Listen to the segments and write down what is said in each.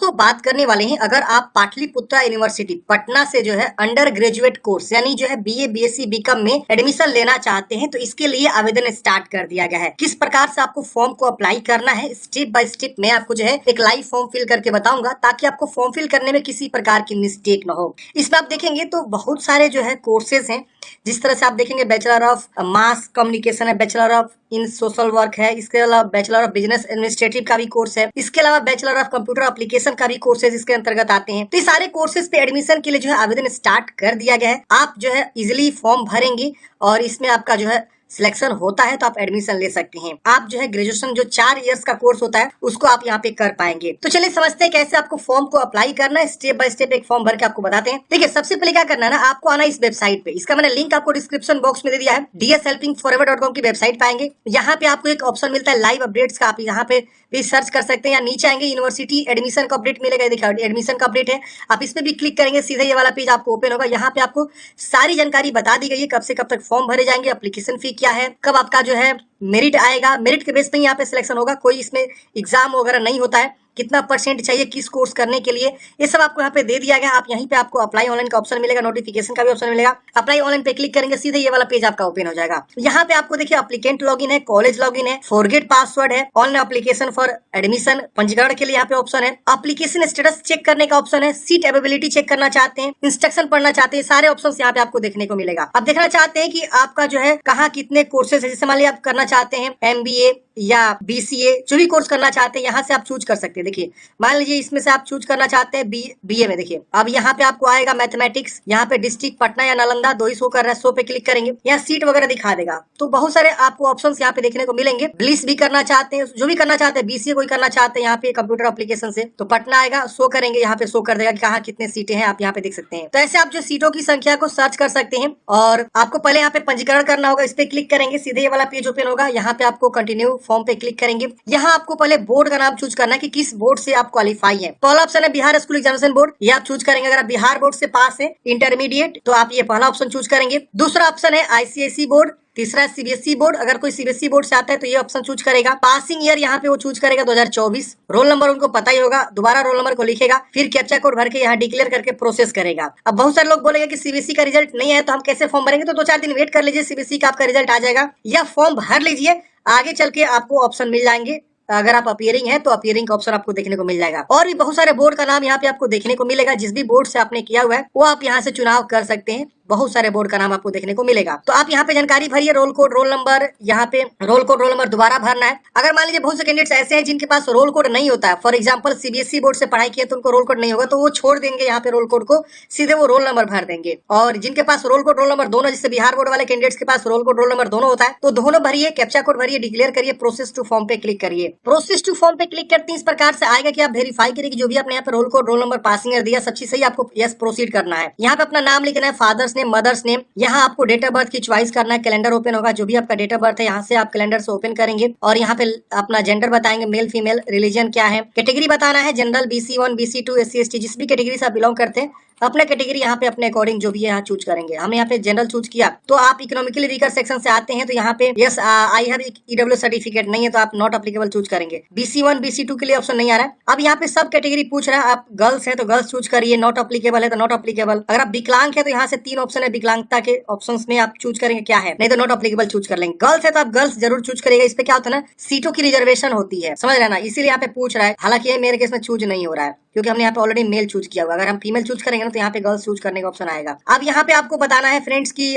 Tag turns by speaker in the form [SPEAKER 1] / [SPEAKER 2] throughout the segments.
[SPEAKER 1] दोस्तों बात करने वाले हैं, अगर आप पाटलिपुत्रा यूनिवर्सिटी पटना से जो है अंडर ग्रेजुएट कोर्स यानी जो है बीए बीएससी बीकॉम में एडमिशन लेना चाहते हैं तो इसके लिए आवेदन स्टार्ट कर दिया गया है। किस प्रकार से आपको फॉर्म को अप्लाई करना है स्टेप बाय स्टेप मैं आपको जो है एक लाइव फॉर्म फिल करके बताऊंगा, ताकि आपको फॉर्म फिल करने में किसी प्रकार की मिस्टेक न हो। इसमें आप देखेंगे तो बहुत सारे जो है कोर्सेज हैं। जिस तरह से आप देखेंगे बैचलर ऑफ मास कम्युनिकेशन है, bachelor of in social work है, इसके अलावा बैचलर ऑफ बिजनेस एडमिनिस्ट्रेटिव का भी कोर्स है, इसके अलावा बैचलर ऑफ कंप्यूटर एप्लीकेशन का भी कोर्सेज इसके अंतर्गत आते हैं। तो ये सारे कोर्सेज पे एडमिशन के लिए जो है आवेदन स्टार्ट कर दिया गया है। आप जो है इजिली फॉर्म भरेंगे और इसमें आपका जो है सिलेक्शन होता है तो आप एडमिशन ले सकते हैं। आप जो है ग्रेजुएशन जो 4 इयर्स का कोर्स होता है उसको आप यहाँ पे कर पाएंगे। तो चलिए समझते हैं कैसे आपको फॉर्म को अप्लाई करना है। स्टेप बाय स्टेप एक फॉर्म भर के आपको बताते हैं। देखिए सबसे पहले क्या करना है ना, आपको आना इस वेबसाइट पे। इसका मैंने लिंक आपको डिस्क्रिप्शन बॉक्स में दे दिया है। dshelpingforever.com की वेबसाइट पाएंगे। यहाँ पे आपको एक ऑप्शन मिलता है लाइव अपडेट्स का, आप यहाँ पे भी सर्च कर सकते हैं या नीचे आएंगे यूनिवर्सिटी एडमिशन का अपडेट मिलेगा। देखिए एडमिशन का अपडेट है, आप इस पे भी क्लिक करेंगे सीधे ये वाला पेज आपको ओपन होगा। यहाँ पे आपको सारी जानकारी बता दी गई है, कब से कब तक फॉर्म भरे जाएंगे, एप्लीकेशन फी क्या है, कब आपका जो है मेरिट आएगा, मेरिट के बेस पे यहाँ पे सिलेक्शन होगा। कोई इसमें एग्जाम वगैरह नहीं होता है, कितना परसेंट चाहिए किस कोर्स करने के लिए, ये सब आपको यहाँ पे दे दिया गया। आप यहीं पे आपको अप्लाई ऑनलाइन का ऑप्शन मिलेगा, नोटिफिकेशन का भी ऑप्शन मिलेगा। अप्लाई ऑनलाइन पे क्लिक करेंगे सीधे ये वाला पेज आपका ओपन हो जाएगा। यहाँ पे आपको देखिए एप्लीकेंट लॉगिन है, कॉलेज लॉगिन है, फॉरगेट पासवर्ड है, ऑनलाइन एप्लीकेशन फॉर एडमिशन पंजीकरण के लिए यहाँ पे ऑप्शन है, एप्लीकेशन स्टेटस चेक करने का ऑप्शन है, सीट अवेलेबिलिटी चेक करना चाहते हैं, इंस्ट्रक्शन पढ़ना चाहते हैं, सारे ऑप्शन यहाँ पे आपको देखने को मिलेगा। अब देखना चाहते हैं कि आपका जो है कहाँ कितने कोर्सेज है। जैसे मान लिया आप करना चाहते हैं MBA या BCA, जो भी कोर्स करना चाहते हैं यहाँ से आप चूज कर सकते हैं। देखिए मान लीजिए इसमें से आप चूज करना चाहते हैं BA में। देखिए अब यहाँ पे आपको आएगा मैथमेटिक्स, यहाँ पे डिस्ट्रिक्ट पटना या नालंदा दो ही शो कर रहा है, शो पे क्लिक करेंगे, यहाँ सीट वगैरह दिखा देगा। तो बहुत सारे आपको ऑप्शंस यहाँ पे देखने को मिलेंगे। ब्लिस भी करना चाहते हैं, जो भी करना चाहते हैं, BCA कोई करना चाहते हैं यहाँ पे कंप्यूटर एप्लीकेशन से तो पटना आएगा, शो करेंगे, यहाँ पे शो कर देगा कि कहाँ कितने सीटें हैं, आप यहाँ पे देख सकते हैं। तो ऐसे आप जो सीटों की संख्या को सर्च कर सकते हैं। और आपको पहले यहाँ पे पंजीकरण करना होगा, इस पे क्लिक करेंगे सीधे ये वाला पेज ओपन होगा। यहाँ पे आपको कंटिन्यू फॉर्म पे क्लिक करेंगे। यहाँ आपको पहले बोर्ड का नाम चूज करना है कि किस बोर्ड से आप क्वालिफाई है। पहला ऑप्शन है बिहार स्कूल एग्जामिनेशन बोर्ड, ये आप चूज करेंगे। अगर आप बिहार बोर्ड से पास है इंटरमीडिएट तो आप ये पहला ऑप्शन चूज करेंगे। दूसरा ऑप्शन है ICSE बोर्ड, तीसरा CBSE बोर्ड। अगर कोई CBSE बोर्ड से आता है तो ये ऑप्शन चूज करेगा। पासिंग ईयर यहाँ पे वो चूज करेगा 2024। रोल नंबर उनको पता ही होगा, दोबारा रोल नंबर को लिखेगा, फिर कैप्चा कोड भर के यहाँ डिक्लेयर करके प्रोसेस करेगा। अब बहुत सारे लोग बोलेंगे कि CBSE का रिजल्ट नहीं है तो हम कैसे फॉर्म भरेंगे, तो 2-4 दिन वेट कर लीजिए, CBSE का आपका रिजल्ट आ जाएगा, या फॉर्म भर लीजिए, आगे चल के आपको ऑप्शन मिल जाएंगे। अगर आप अपीयरिंग है तो अपीयरिंग का ऑप्शन आपको देखने को मिल जाएगा। और भी बहुत सारे बोर्ड का नाम यहाँ पे आपको देखने को मिलेगा। जिस भी बोर्ड से आपने किया हुआ है वो आप यहाँ से चुनाव कर सकते हैं। बहुत सारे बोर्ड का नाम आपको देखने को मिलेगा। तो आप यहाँ पे जानकारी भरिए, रोल कोड रोल नंबर, यहाँ पे रोल कोड रोल नंबर दोबारा भरना है। अगर मान लीजिए बहुत से कैंडिडेट्स ऐसे हैं जिनके पास रोल कोड नहीं होता है, फॉर एग्जांपल CBSE बोर्ड से पढ़ाई किया तो उनको रोल कोड नहीं होगा, तो वो छोड़ देंगे यहाँ पे रोल कोड को, सीधे वो रोल नंबर भर देंगे। और जिनके पास रोल कोड रोल नंबर दोनों, जैसे बिहार बोर्ड वाले कैंडिडेट्स के पास रोल कोड रोल नंबर दोनों होता है, तो दोनों भरिए, कैप्चा कोड भरिए, डिक्लेयर करिए, प्रोसेस टू फॉर्म पे क्लिक करिए। प्रोसेस टू फॉर्म पे क्लिक करते हैं इस प्रकार से आएगा कि आप वेरीफाई करिए कि जो भी आपने यहाँ पे roll code roll number passing year दिया सब चीज सही, आपको यस प्रोसीड करना है। यहाँ पे अपना नाम लिखना है, फादर्स नेम, मदर्स नेम, यहाँ आपको डेट ऑफ बर्थ की चॉइस करना है। कैलेंडर ओपन होगा, जो भी आपका डेट ऑफ बर्थ है यहाँ से आप कैलेंडर से ओपन करेंगे और यहाँ पे अपना जेंडर बताएंगे, मेल फीमेल, रिलीजन क्या है, कैटेगरी बताना है, general, BC1 BC2 SC ST, जिस भी कैटेगरी से आप बिलोंग करते हैं अपना कैटेगरी यहाँ पे अपने अकॉर्डिंग जो भी है यहाँ चूज करेंगे। हमने यहाँ पे जनरल चूज किया, तो आप इकोनॉमिकली वीकर सेक्शन से आते हैं तो यहाँ पे yes I have EW certificate, नहीं है तो आप नॉट अप्लीकेबल चूज करेंगे। BC1 BC2 के लिए ऑप्शन नहीं आ रहा है। अब यहाँ पे सब कैटेगरी पूछ रहा है, आप गर्ल्स है तो गर्ल्स चूज करिए, नॉट अप्लीकेबल है तो नॉट अप्लीकेबल। अगर आप विकलांग है तो यहाँ से 3 ऑप्शन है, विकलांगता के ऑप्शन में आप चूज करेंगे क्या है, नहीं तो नॉट अप्लीकेबल चूज कर लेंगे। गर्ल्स है तो आप गर्ल्स जरूर चूज करिएगा। इस पे क्या होता है ना, सीटों की रिजर्वेशन होती है, समझ रहे ना, इसीलिए यहाँ पे पूछ रहा है। हालांकि ये मेरे केस में चूज नहीं हो रहा है क्योंकि हमने यहाँ पे ऑलरेडी मेल चूज किया हुआ। अगर हम फीमेल चूज करेंगे ना तो यहाँ पे गर्ल्स चूज करने का ऑप्शन आएगा। अब यहाँ पे आपको बताना है फ्रेंड्स की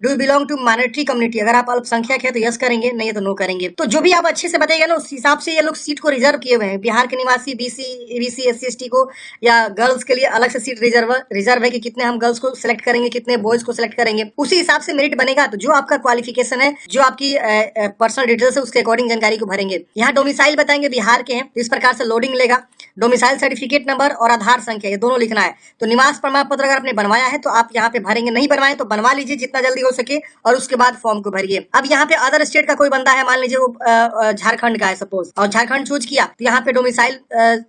[SPEAKER 1] do you belong to minority community. अगर आप अल्पसंख्यक है तो यस करेंगे, नहीं है तो नो करेंगे। तो जो भी आप अच्छे से बताइएगा ना उस हिसाब से ये लोग सीट को रिजर्व किए हुए हैं। बिहार के निवासी BC SC ST को या गर्ल्स के लिए अलग से सीट रिजर्व है कि कितने हम गर्ल्स को सिलेक्ट करेंगे, कितने बॉयज को सिलेक्ट करेंगे, उसी हिसाब से मेरिट बनेगा। तो जो आपका क्वालिफिकेशन है, जो आपकी पर्सनल डिटेल्स है, उसके अकॉर्डिंग जानकारी को भरेंगे। यहाँ डोमिसाइल बताएंगे बिहार के हैं, इस प्रकार से लोडिंग लेगा। डोमिसाइल सर्टिफिकेट नंबर और आधार संख्या ये दोनों लिखना है। तो निवास प्रमाण पत्र अगर आपने बनवाया है तो आप यहाँ पे भरेंगे, नहीं बनवाए तो बनवा लीजिए जितना जल्दी हो सके और उसके बाद फॉर्म को भरिए। अब यहाँ पे अदर स्टेट का कोई बंदा है, मान लीजिए वो झारखंड का है सपोज, और झारखंड चूज किया तो यहाँ पे डोमिसाइल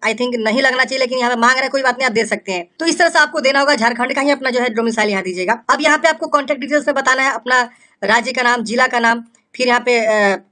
[SPEAKER 1] आई थिंक नहीं लगना चाहिए, लेकिन यहाँ पे मांग रहा है, कोई बात नहीं आप दे सकते हैं। तो इस तरह से आपको देना होगा, झारखंड का ही अपना जो है डोमिसाइल यहाँ दीजिएगा। अब यहाँ पे आपको कॉन्टेक्ट डिटेल्स में बताना है, अपना राज्य का नाम, जिला का नाम, फिर यहाँ पे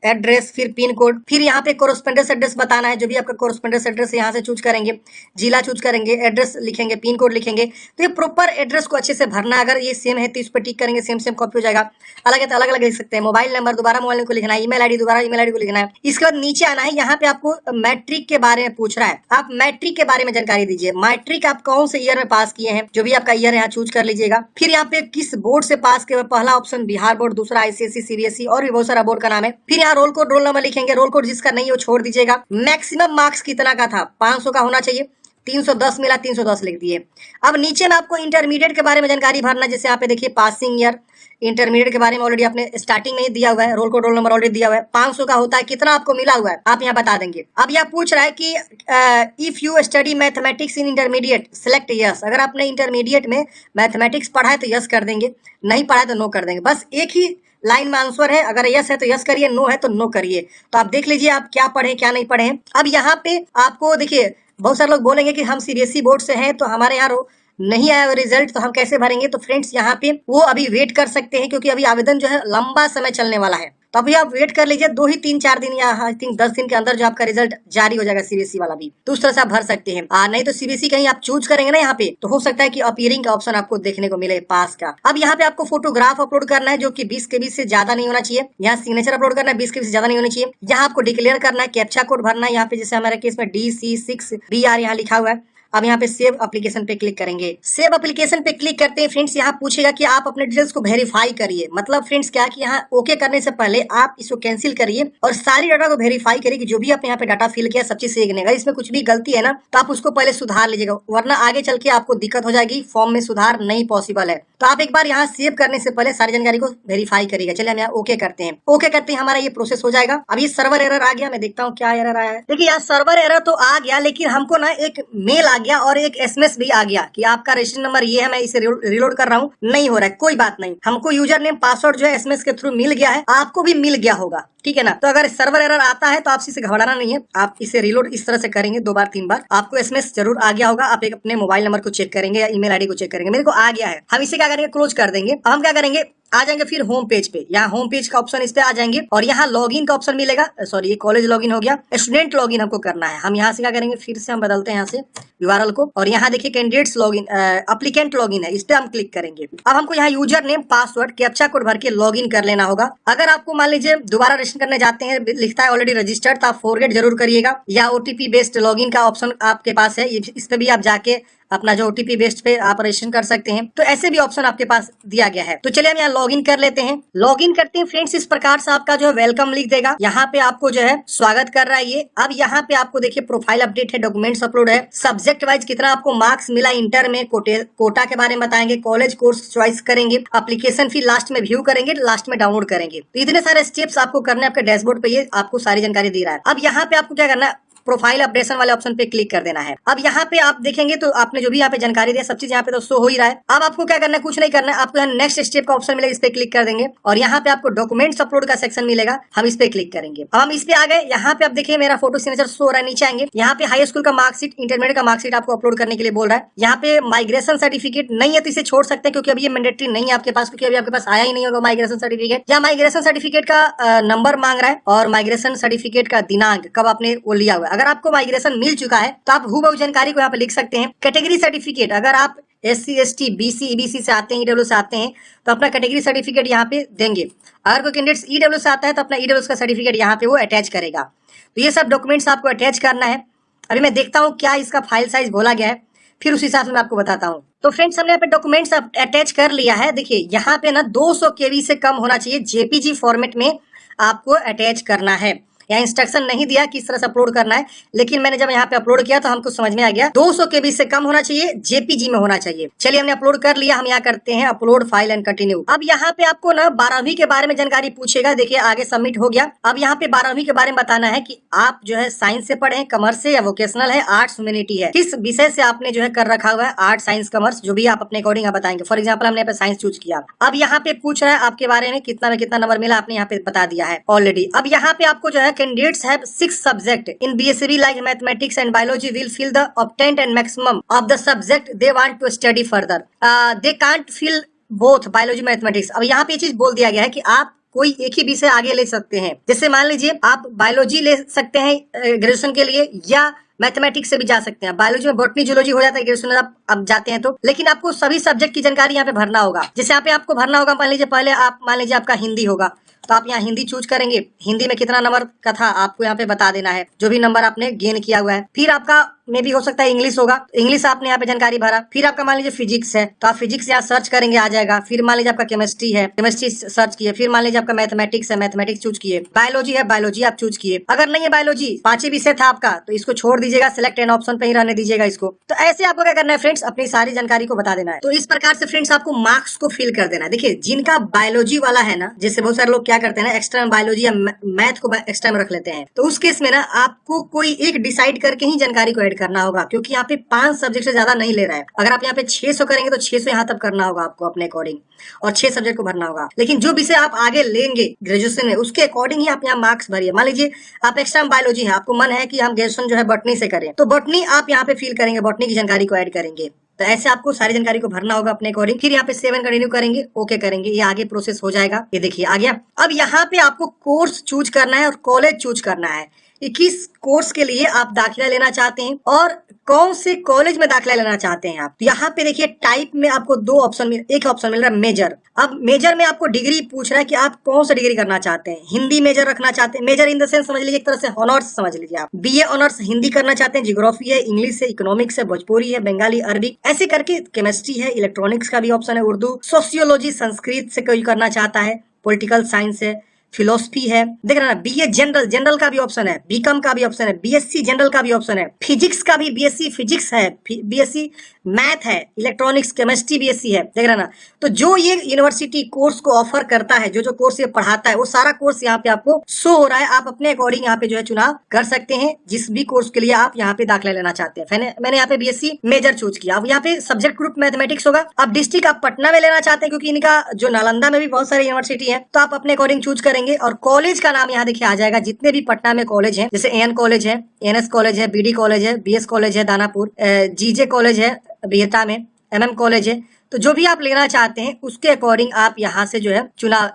[SPEAKER 1] एड्रेस, फिर पिन कोड, फिर यहाँ पे कोरस्पोंडेंस एड्रेस बताना है, जो भी आपका कोरस्पोंडेंस एड्रेस यहाँ से चूज करेंगे, जिला चूज करेंगे, एड्रेस लिखेंगे, पिन कोड लिखेंगे। तो ये प्रॉपर एड्रेस को अच्छे से भरना है। अगर ये सेम है तो इस पर टिक करेंगे, सेम सेम कॉपी हो जाएगा। अलग है तो अलग अलग लिख सकते हैं। मोबाइल नंबर दोबारा मोबाइल को लिखना है, ईमेल आईडी दोबारा ईमेल आईडी को लिखना है। इसके बाद नीचे आना है, यहाँ पे आपको मैट्रिक के बारे में पूछ रहा है, आप मैट्रिक के बारे में जानकारी दीजिए। मैट्रिक आप कौन से ईयर में पास किए हैं, जो भी आपका ईयर यहाँ चूज कर लीजिएगा। फिर यहाँ पे किस बोर्ड से पास किए, पहला ऑप्शन बिहार बोर्ड, दूसरा आईसीएसई, सीबीएसई और भी बहुत सारा बोर्ड का नाम है। फिर यहाँ रोल कोड, रोल नंबर लिखेंगे। रोल कोड जिसका नहीं है वो छोड़ दीजिएगा। मैक्सिमम मार्क्स कितना का था, 500 का होना चाहिए। 310 मिला, 310 लिख दिए। अब नीचे में आपको इंटरमीडिएट के बारे में जानकारी भरना, जैसे यहाँ पे देखिए पासिंग ईयर, इंटरमीडिएट के बारे में ऑलरेडी आपने स्टार्टिंग में ही दिया हुआ है, roll code roll number already दिया हुआ है। 500 का होता है, कितना आपको मिला हुआ है आप यहाँ बता देंगे। अब यह पूछ रहा है कि if you study mathematics in intermediate select yes. अगर आपने इंटरमीडिएट में मैथमेटिक्स पढ़ा है तो यस कर देंगे, नहीं पढ़ा है तो नो कर देंगे। बस एक ही लाइन में आंसर है, अगर यस है तो यस करिए, नो है तो नो करिए। तो आप देख लीजिए आप क्या पढ़े क्या नहीं पढ़े। अब यहाँ पे आपको देखिए बहुत सारे लोग बोलेंगे कि हम सीबीएसई बोर्ड से हैं तो हमारे यहाँ नहीं आया रिजल्ट तो हम कैसे भरेंगे। तो फ्रेंड्स यहाँ पे वो अभी वेट कर सकते हैं, क्योंकि अभी आवेदन जो है लंबा समय चलने वाला है। तो अभी आप वेट कर लीजिए, 2 ही 3-4 दिन या आई थिंक 10 दिन के अंदर जो आपका रिजल्ट जारी हो जाएगा सीबीएसई वाला भी, तो उस तरह से आप भर सकते हैं। नहीं तो सीबीएसई कहीं आप चूज करेंगे ना यहाँ पे, तो हो सकता है कि अपीयरिंग का ऑप्शन आपको देखने को मिले पास का। अब यहाँ पे आपको फोटोग्राफ अपलोड करना है, जो कि 20 KB से ज्यादा नहीं होना चाहिए। यहाँ सिग्नेचर अपलोड करना है, 20 KB से ज्यादा नहीं होना चाहिए। यहाँ आपको डिक्लेयर करना है, कैप्चा कोड भरना है। यहाँ पे जैसे हमारे केस में DC6BR यहाँ लिखा हुआ है। अब यहाँ पे सेव एप्लीकेशन पे क्लिक करेंगे। सेव एप्लीकेशन पे क्लिक करते हैं फ्रेंड्स, यहाँ पूछेगा कि आप अपने डिटेल्स को वेरीफाई करिए। मतलब फ्रेंड्स क्या कि यहाँ ओके करने से पहले आप इसको कैंसिल करिए और सारी डाटा को वेरीफाई करिए कि जो भी आप यहाँ पे डाटा फिल किया सब चीज सही है। इसमें कुछ भी गलती है ना तो आप उसको पहले सुधार लीजिएगा, वरना आगे चल के आपको दिक्कत हो जाएगी, फॉर्म में सुधार नहीं पॉसिबल है। तो आप एक बार यहाँ सेव करने से पहले सारी जानकारी को वेरीफाई करिएगा। चलिए हम यहाँ ओके करते हैं। ओके करते हैं, हमारा ये प्रोसेस हो जाएगा। अब ये सर्वर एरर आ गया, मैं देखता हूँ क्या एरर आया है। देखिए यहाँ सर्वर एरर तो आ गया, लेकिन हमको ना एक मेल आ गया और एक एसएमएस भी आ गया कि आपका रजिस्ट्रेशन नंबर ये है, मैं इसे रिलोड कर रहा हूँ, नहीं हो रहा है। कोई बात नहीं, हमको यूजर नेम पासवर्ड जो है एसएमएस के थ्रू मिल गया है, आपको भी मिल गया होगा, ठीक है ना। तो अगर सर्वर एरर आता है तो आप इसे घबराना नहीं है, आप इसे रिलोड इस तरह से करेंगे 2 बार 3 बार, आपको एसएमएस जरूर आ गया होगा। आप एक अपने मोबाइल नंबर को चेक करेंगे या ईमेल आईडी को चेक करेंगे, मेरे को आ गया है। हम इसे क्या करेंगे, क्लोज कर देंगे। अब हम क्या करेंगे, आ जाएंगे फिर होम पेज पे। यहाँ होम पेज का ऑप्शन इस पे आ जाएंगे और यहाँ लॉगिन का ऑप्शन मिलेगा। सॉरी, ये कॉलेज लॉगिन हो गया, स्टूडेंट लॉगिन हमको करना है। हम यहाँ से क्या करेंगे, फिर से हम बदलते हैं यहाँ से यूआरएल को और यहाँ देखिए कैंडिडेट्स लॉगिन, एप्लीकेंट लॉगिन है, इस पे हम क्लिक करेंगे। अब हमको यहाँ user name password captcha code भर के लॉगिन कर लेना होगा। अगर आपको मान लीजिए दोबारा रजिस्टर करने जाते हैं, लिखता है ऑलरेडी रजिस्टर्ड, तो आप फॉरगेट जरूर करिएगा। या ओटीपी बेस्ड लॉगिन का ऑप्शन आपके पास है, इस पे भी आप जाके अपना जो ओटीपी बेस्ड पे आप रजिस्ट्रेशन कर सकते हैं। तो ऐसे भी ऑप्शन आपके पास दिया गया है। तो चलिए हम यहाँ लॉगिन कर लेते हैं। लॉगिन करते हैं फ्रेंड्स, इस प्रकार से आपका जो है वेलकम लिख देगा, यहाँ पे आपको जो है स्वागत कर रहा है ये। अब यहाँ पे आपको देखिए प्रोफाइल अपडेट है, डॉक्यूमेंट्स अपलोड है, सब्जेक्ट वाइज कितना आपको मार्क्स मिला इंटर में, कोटा के बारे में बताएंगे, कॉलेज कोर्स चॉइस करेंगे, एप्लीकेशन फी लास्ट में व्यू करेंगे, लास्ट में डाउनलोड करेंगे। तो इतने सारे स्टेप्स आपको करने आपके डैशबोर्ड पे, ये आपको सारी जानकारी दे रहा है। अब यहाँ पे आपको क्या करना है, प्रोफाइल अपडेशन वाले ऑप्शन पे क्लिक कर देना है। अब यहाँ पे आप देखेंगे तो आपने जो भी यहाँ पे जानकारी दिया सब चीज यहाँ पे तो शो हो ही रहा है। अब आपको क्या करना है, कुछ नहीं करना है, आपको यहाँ नेक्स्ट स्टेप का ऑप्शन मिलेगा, इस पे क्लिक कर देंगे और यहाँ पे आपको डॉक्यूमेंट्स अपलोड का सेक्शन मिलेगा, हम इस पे क्लिक करेंगे। अब हम इस पे आ गए, यहाँ पे आप देखिए मेरा फोटो सिग्नेचर शो हो रहा है। नीचे आएंगे, यहाँ पे हाई स्कूल का मार्कशीट, इंटरमीडिएट का मार्कशीट आपको अपलोड करने के लिए बोल रहा है। यहाँ पे माइग्रेशन सर्टिफिकेट नहीं है तो इसे छोड़ सकते हैं, क्योंकि अभी ये मैंडेटरी नहीं है आपके पास, क्योंकि अभी आपके पास आया ही नहीं होगा माइग्रेशन सर्टिफिकेट। या माइग्रेशन सर्टिफिकेट का नंबर मांग रहा है और माइग्रेशन सर्टिफिकेट का दिनांक कब आपने वो लिया हुआ है। अगर आपको माइग्रेशन मिल चुका है तो आप हूबहू जानकारी को यहाँ पे लिख सकते हैं। कैटेगरी सर्टिफिकेट, अगर आप SC ST BC EBC से आते हैं, EW से आते हैं, तो अपना कैटेगरी सर्टिफिकेट यहाँ पे देंगे। अगर कोई कैंडिडेट EW से आता है तो अपना EW का सर्टिफिकेट यहाँ पे वो अटैच करेगा। तो ये सब डॉक्यूमेंट्स आपको अटैच करना है। अभी मैं देखता हूँ क्या इसका फाइल साइज बोला गया है, फिर उस हिसाब से मैं आपको बताता हूँ। तो फ्रेंड्स हमने यहाँ पे डॉक्यूमेंट्स अटैच कर लिया है। देखिए यहाँ पे ना 200 KB से कम होना चाहिए, JPG फॉर्मेट में आपको अटैच करना है। यहाँ इंस्ट्रक्शन नहीं दिया किस तरह से अपलोड करना है, लेकिन मैंने जब यहाँ पे अपलोड किया तो हमको समझ में आ गया 200 KB से कम होना चाहिए, JPG में होना चाहिए। चलिए हमने अपलोड कर लिया, हम यहाँ करते हैं अपलोड फाइल एंड कंटिन्यू। अब यहाँ पे आपको ना 12वीं के बारे में जानकारी पूछेगा। देखिए आगे सबमिट हो गया। अब यहाँ पे 12वीं के बारे में बताना है कि आप जो है साइंस से पढ़े, कॉमर्स से, या वोकेशनल है, आर्ट्स ह्यूमैनिटी है, किस विषय से आपने जो है कर रखा हुआ है, आर्ट साइंस कॉमर्स, जो भी आप अपने अकॉर्डिंग आप बताएंगे। फॉर एग्जाम्पल हमने यहाँ पे साइंस चूज किया। अब यहाँ पे पूछ रहा है आपके बारे में कितना में कितना नंबर मिला, आपने यहाँ पे बता दिया है ऑलरेडी। अब यहाँ पे आपको जो है कैंडिडेट्स है 6 subject in BSc like mathematics and biology will fill the obtained and maximum of the subject they want to study further. They can't fill both biology mathematics. अब यहाँ पे ये चीज बोल दिया गया है कि आप कोई एक ही विषय आगे ले सकते हैं। जैसे मान लीजिए आप बायोलॉजी ले सकते हैं ग्रेजुएशन के लिए, या मैथमेटिक्स से भी जा सकते हैं। बायोलॉजी में बॉटनी जूलॉजी हो जाता है ग्रेजुएशन में आप जाते हैं तो, लेकिन आपको सभी सब्जेक्ट की जानकारी यहाँ पे भरना होगा। जैसे यहाँ पे आपको भरना होगा, मान लीजिए पहले आप मान लीजिए आपका हिंदी होगा, तो आप यहाँ हिंदी चूज करेंगे। हिंदी में कितना नंबर का था आपको यहाँ पे बता देना है, जो भी नंबर आपने गेन किया हुआ है। फिर आपका में भी हो सकता है इंग्लिश होगा, इंग्लिश आपने यहाँ पे जानकारी भरा। फिर आपका मान लीजिए फिजिक्स है, तो आप फिजिक्स यहाँ सर्च करेंगे, आ जाएगा। फिर मान लीजिए आपका केमिस्ट्री है, केमिस्ट्री सर्च किए। फिर मान लीजिए आपका मैथमेटिक्स है, मैथमेटिक्स चूज किए। बायोलॉजी है, बायोलॉजी आप चूज किए। अगर नहीं है बायोलॉजी, 5 ही विषय था आपका, तो इसको छोड़ दीजिएगा, सिलेक्ट एन ऑप्शन पे ही रहने दीजिएगा इसको। तो ऐसे आपको क्या करना है फ्रेंड्स, अपनी सारी जानकारी को बता देना है। तो इस प्रकार से फ्रेंड्स आपको मार्क्स को फिल कर देना है। देखिए जिनका बायोलॉजी वाला है ना, जैसे बहुत सारे लोग क्या करते हैं ना, एक्स्ट्रा में बायोलॉजी या मैथ को एक्स्ट्रा में रख लेते हैं, तो उस केस में ना आपको कोई एक डिसाइड करके ही जानकारी को ऐड करना होगा, क्योंकि यहाँ पे 5 सब्जेक्ट से ज्यादा नहीं ले रहा है। अगर आप यहाँ पे 600 करेंगे तो 600 यहाँ तक करना होगा आपको अपने अकॉर्डिंग, और 6 सब्जेक्ट को भरना होगा। लेकिन जो विषय आप आगे लेंगे ग्रेजुएशन में, उसके अकॉर्डिंग ही आप यहाँ मार्क्स भरिए। मान लीजिए आप एक्स्ट्रा बायोलॉजी है, आपको मन है कि हम ग्रेजुएशन जो है बॉटनी से करें, तो बॉटनी आप यहाँ पे फील करेंगे, बॉटनी की जानकारी को ऐड करेंगे। तो ऐसे आपको सारी जानकारी को भरना होगा अपने अकॉर्डिंग। फिर यहाँ पे 7 कंटिन्यू करेंगे, ओके करेंगे, ये आगे प्रोसेस हो जाएगा। ये देखिए आ गया। अब यहाँ पे आपको कोर्स चूज करना है और कॉलेज चूज करना है कि किस कोर्स के लिए आप दाखिला लेना चाहते हैं और कौन से कॉलेज में दाखिला लेना चाहते हैं आप। यहाँ पे देखिए टाइप में आपको एक ऑप्शन मिल रहा है मेजर। अब मेजर में आपको डिग्री पूछ रहा है कि आप कौन सा डिग्री करना चाहते हैं। हिंदी मेजर रखना चाहते हैं, मेजर इन द सेंस समझ लीजिए एक तरह से ऑनर्स समझ लीजिए आप। बीए ऑनर्स हिंदी करना चाहते हैं, जियोग्राफी है, इंग्लिश है, इकोनॉमिक्स है, भोजपुरी है, बंगाली, अरबी, ऐसे करके केमिस्ट्री है, इलेक्ट्रॉनिक्स का भी ऑप्शन है, उर्दू, सोशियोलॉजी संस्कृत से कोई करना चाहता है, पॉलिटिकल साइंस है, फिलोसफी है, देख रहे ना। बीए जनरल का भी ऑप्शन है, बीकॉम का भी ऑप्शन है, बीएससी जनरल का भी ऑप्शन है, फिजिक्स का भी बीएससी फिजिक्स है, बीएससी मैथ है, इलेक्ट्रॉनिक्स केमिस्ट्री बीएससी है, देख रहे ना। तो जो ये यूनिवर्सिटी कोर्स को ऑफर करता है, जो कोर्स ये पढ़ाता है, वो सारा कोर्स यहाँ पे आपको शो हो रहा है। आप अपने अकॉर्डिंग यहाँ पे जो है चुनाव कर सकते हैं, जिस भी कोर्स के लिए आप यहाँ पे दाखिला लेना चाहते हैं। मैंने यहाँ पे बीएससी मेजर चूज किया। अब यहाँ पे सब्जेक्ट ग्रुप मैथमेटिक्स होगा। अब डिस्ट्रिक्ट आप पटना में लेना चाहते हैं, क्योंकि इनका जो नालंदा में भी बहुत सारी यूनिवर्सिटी है, तो आप अपने अकॉर्डिंग चूज करेंगे। और कॉलेज का नाम यहाँ देखिए आ जाएगा, जितने भी पटना में कॉलेज है, जैसे एन कॉलेज है, एनएस कॉलेज है, बीडी कॉलेज है, बीएस कॉलेज है दानापुर, जीजे कॉलेज है बिहता में, एमएम कॉलेज है। तो जो भी आप लेना चाहते हैं उसके अकॉर्डिंग आप यहाँ से जो है चुनाव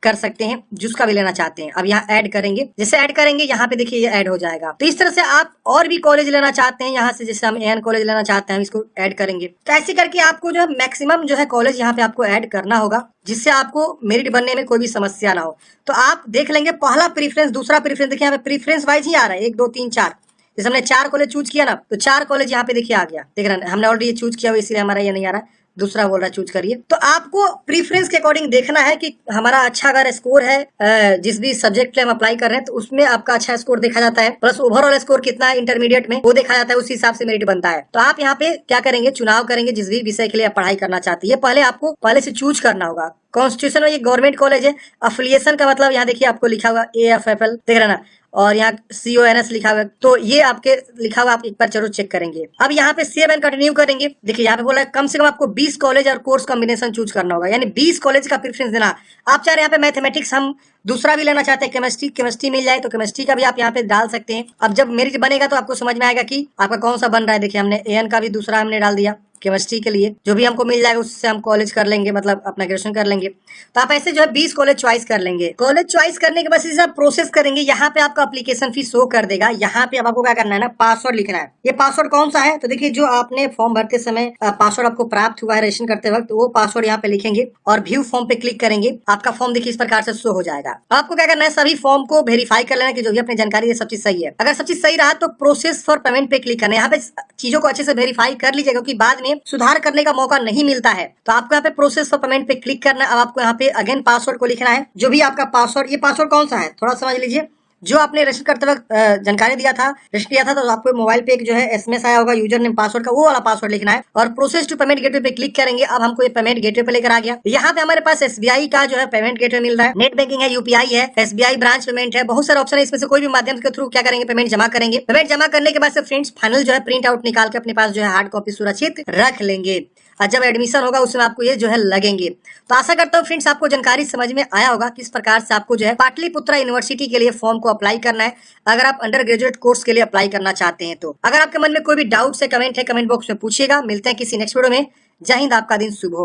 [SPEAKER 1] कर सकते हैं, जिसका भी लेना चाहते हैं। अब यहाँ ऐड करेंगे, जैसे ऐड करेंगे यहाँ पे देखिए ये ऐड हो जाएगा। तो इस तरह से आप और भी कॉलेज लेना चाहते हैं यहाँ से, जैसे हम एन कॉलेज लेना चाहते हैं, इसको ऐड करेंगे। तो ऐसे करके आपको जो है मैक्सिमम जो है कॉलेज यहाँ पे आपको ऐड करना होगा, जिससे आपको मेरिट बनने में कोई भी समस्या ना हो। तो आप देख लेंगे पहला प्रीफरेंस, दूसरा प्रीफरेंस, देखिए यहाँ पे प्रीफरेंस वाइज ही आ रहा है, 1 2 3 4। जैसे हमने 4 कॉलेज चूज किया ना, तो 4 कॉलेज यहाँ पे देखिए आ गया, देख रहे हैं हमने ऑलरेडी चूज किया हुआ, इसलिए हमारा ये नहीं आ रहा है। दूसरा बोल रहा चूज करिए। तो आपको प्रीफरेंस के अकॉर्डिंग देखना है कि हमारा अच्छा अगर स्कोर है जिस भी सब्जेक्ट पे हम अप्लाई कर रहे हैं, तो उसमें आपका अच्छा स्कोर देखा जाता है, प्लस ओवरऑल स्कोर कितना है इंटरमीडिएट में वो देखा जाता है, उस हिसाब से मेरिट बनता है। तो आप यहाँ पे क्या करेंगे, चुनाव करेंगे जिस भी विषय के लिए आप पढ़ाई करना चाहती है। पहले आपको पहले से चूज करना होगा। कॉन्स्टिट्यूशन में ये गवर्नमेंट कॉलेज है, अफिलिएशन का मतलब यहाँ देखिए आपको लिखा हुआ AFFL, देख रहे ना, और यहाँ CONS लिखा हुआ है, तो ये आपके लिखा हुआ, आप एक बार जरूर चेक करेंगे। अब यहाँ पे सेव एंड कंटिन्यू करेंगे। देखिए यहाँ पे बोला है कम से कम आपको 20 कॉलेज और कोर्स कॉम्बिनेशन चूज करना होगा, यानी 20 कॉलेज का प्रेफरेंस देना। आप चाह रहे हैं यहाँ पे मैथमेटिक्स, हम दूसरा भी लेना चाहते हैं केमिस्ट्री मिल जाए तो केमिस्ट्री का भी आप यहाँ पे डाल सकते हैं। अब जब मेरिट बनेगा तो आपको समझ में आएगा कि आपका कौन सा बन रहा है। देखिए हमने AN का भी दूसरा हमने डाल दिया केमिस्ट्री के लिए, जो भी हमको मिल जाएगा उससे हम कॉलेज कर लेंगे, मतलब अपना ग्रेजुएशन कर लेंगे। तो आप ऐसे जो है 20 कॉलेज चॉइस कर लेंगे। कॉलेज चॉइस करने के बाद आप प्रोसेस करेंगे, यहाँ पे आपका एप्लीकेशन फीस शो कर देगा। यहाँ पे अब आपको क्या करना है ना, पासवर्ड लिखना है। ये पासवर्ड कौन सा है, तो देखिए जो आपने फॉर्म भरते समय पासवर्ड आपको प्राप्त हुआ है रजिस्ट्रेशन करते वक्त, वो पासवर्ड यहाँ पे लिखेंगे और व्यू फॉर्म पे क्लिक करेंगे। आपका फॉर्म देखिए इस प्रकार से शो हो जाएगा। आपको क्या करना है, सभी फॉर्म को वेरीफाई कर लेना कि जो भी अपनी जानकारी है सब चीज सही है। अगर सब चीज सही रहा तो प्रोसेस फॉर पेमेंट पे क्लिक करना है। यहाँ पे चीजों को अच्छे से वेरीफाई कर लीजिएगा, क्योंकि बाद में सुधार करने का मौका नहीं मिलता है। तो आपको यहाँ पे प्रोसेस फॉर पेमेंट पे क्लिक करना है। अब आपको यहाँ पे अगेन पासवर्ड को लिखना है, जो भी आपका पासवर्ड, ये पासवर्ड कौन सा है थोड़ा समझ लीजिए। जो आपने रजिस्टर करते वक्त जानकारी दिया था, रजिस्टर किया था, तो आपको मोबाइल पे एक जो है SMS आया होगा यूजर नेम पासवर्ड का, वो वाला पासवर्ड लिखना है और प्रोसेस टू पेमेंट गेटवे पे क्लिक करेंगे। अब हमको ये पेमेंट गेटवे पे लेकर आ गया। यहाँ पे हमारे पास SBI का जो है पेमेंट गेटवे मिल रहा है, नेट बैंकिंग है, UPI है, SBI ब्रांच पेमेंट है, बहुत सारे ऑप्शन है। इसमें से कोई भी माध्यम के थ्रू क्या करेंगे, पेमेंट जमा करेंगे। पेमेंट जमा करने के बाद से फ्रेंड्स फाइनल जो है प्रिंट आउट निकाल के अपने पास जो है हार्ड कॉपी सुरक्षित रख लेंगे, और जब एडमिशन होगा उसमें आपको ये जो है लगेंगे। तो आशा करता हूँ फ्रेंड्स आपको जानकारी समझ में आया होगा किस प्रकार से आपको जो है पाटलिपुत्रा यूनिवर्सिटी के लिए फॉर्म को अप्लाई करना है, अगर आप अंडर ग्रेजुएट कोर्स के लिए अप्लाई करना चाहते हैं। तो अगर आपके मन में कोई भी डाउट है, कमेंट बॉक्स में पूछिएगा। मिलते हैं किसी नेक्स्ट वीडियो में। जय हिंद, आपका दिन शुभ हो।